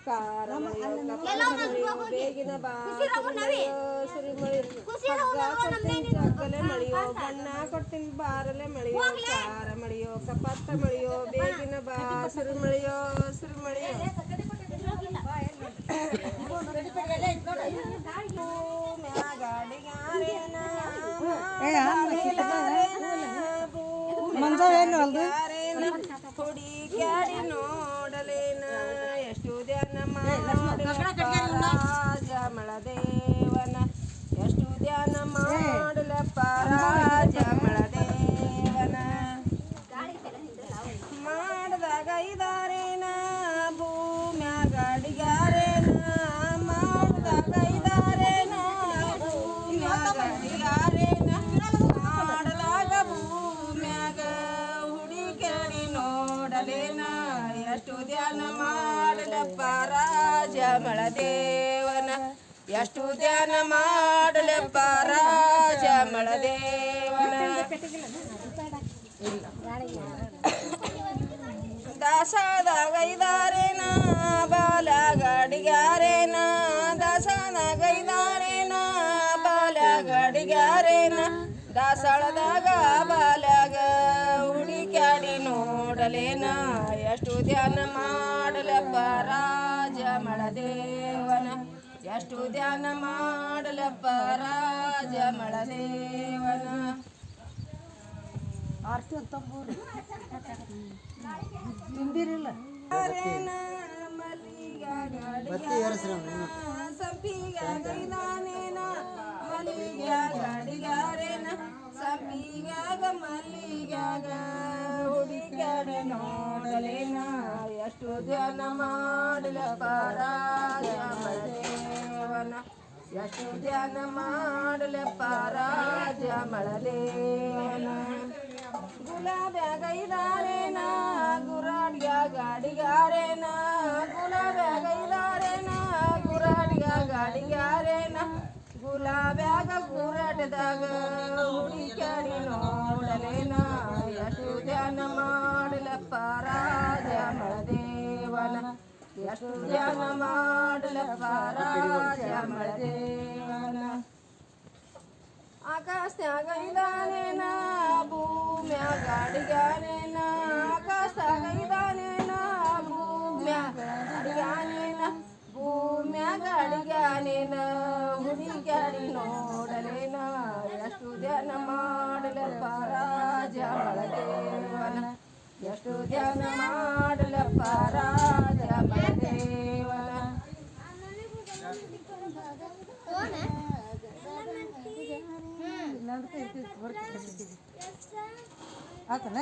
ಕಾರ ಮಳೆಯೋ ಬೇಗಿನ ಬಾ ಸುರಿಮಳಿ ಜಗ್ಗಲೆ ಮಳೆಯೋ ಬಣ್ಣ ಕೊಡ್ತೀನಿ ಬಾರಲೆ ಮಳೆಯೋ ಕಾರ ಮಳೆಯೋ ಕಪತ್ತ ಮಳೆಯೋ ಬೇಗಿನ ಬಾ ಸುರಿಮಳಿಯೋ ಸುರಿಮಳಿಯೋ ಹುಡಿ ಕ್ಯಾಡಿ ನೋಡಲೇನ ಎಷ್ಟು ಧ್ಯಾನ ರಾಜಮಳ ದೇವನ ಎಷ್ಟು ಧ್ಯಾನ ಮಾಡಲಪ್ಪ ರಾಜಮಳ ದೇವನ ಮಾಡಿದಾಗ ಇದಾರೇನ ಭೂಮ್ಯಾಗ ಅಡಿಗಾರೇನ ಮಾಡಿದಾಗ ಇದಾರೇನ ಭೂಮ್ಯಾಗ ಅಡಿಗಾರೇನ ಮಾಡಿದಾಗ ಭೂಮ್ಯಾಗ ಹುಡಿ ಕೆಡಿ ನೋಡಲೇನ ಎಷ್ಟು ಧ್ಯಾನ ಮಾಡಲಪ್ಪ ರಾಜಮಳ ದೇವನ ಎಷ್ಟು ಧ್ಯಾನ ಮಾಡಲಪ್ಪ ರಾಜಮಳ ದೇವನ ದಾಸದಾಗ ಇದಾರೇನ ಬಾಲಗಡಿಗಾರೇನ ದಾಸದಾಗ ಇದಾರೇನ ಬಾಲಗಡಿಗಾರೇನ ದಾಸಳದಾಗ ಬಾಲಗ ಹುಡಿಕ್ಯಾಡಿ ನೋಡಲೇನ ಎಷ್ಟು ಧ್ಯಾನ ಮಾಡಲಪ್ಪ ರಾಜಮಳ ದೇವನ ಎಷ್ಟು ಧ್ಯಾನ ಮಾಡಲಪ್ಪ ರಾಜಮಳ ದೇವನ ಆರ್ತಿ ಅಂತಂಬೂರು ತಿಂದಿರಿಲ್ಲ ಸಂಪಿಗಾಗೈದಾನೇನ ಮಲ್ಲಿಗಾಗಡಿಗಾರೇನ ಸಂಪಿಗಾಗ ಮಲ್ಲಿಗಾಗ ಹುಡಿಗಾಡಿ ನೋಡಲೇನ ಎಷ್ಟು ಧ್ಯಾನ ಮಾಡಲಪ್ಪ ರಾಜಮಳ ದೇವನ ಎಷ್ಟು ಧ್ಯಾನ ಮಾಡಲಪ್ಪ ರಾಜಮಳ ದೇವನ ಗುಲಾಬ್ಯಾಗ ಇದಾರೇನ ಗುರಾಡ್ಯಾಗ ಅಡಿಗಾರೇನ ಗುಲಾಬ್ಯಾಗ ಇದಾರೇನ ಗುರಾಡ್ಯಾಗ ಅಡಿಗಾರೇನ ಗುಲಾಬ್ಯಾಗ ಗುರಾಟದಾಗ ಹುಡಿಕ್ಯಾಡಿ ನೋಡಲೇನ ಎಷ್ಟು ಧ್ಯಾನ ಮಾಡಲಪ್ಪ ರಾಜಮಳ ದೇವನ ಎಷ್ಟು ಧ್ಯಾನ ಮಾಡಲಪ್ಪ ರಾಜಮಳ ದೇವನ ಆಕಾಶದಾಗ ಇದಾನೇನ ಭೂಮ್ಯಾಗ ಅಡಿಗಾನೇನ ಆಕಾಶದಾಗ ಇದಾನೇನ ಭೂಮ್ಯಾಗ ಅಡಿಗಾನೇನ ಭೂಮ್ಯಾಗ ಅಡಿಗಾನೇನ ಹುಡಿಕ್ಯಾಡಿ ನೋಡಲೇನ ಎಷ್ಟು ಧ್ಯಾನ ಮಾಡಲಪ್ಪ ರಾಜಮಳ ದೇವನ ಎಷ್ಟು ಧ್ಯಾನ ಮಾಡಲಪ್ಪ ರಾಜಮಳ ದೇವನ ಆತನ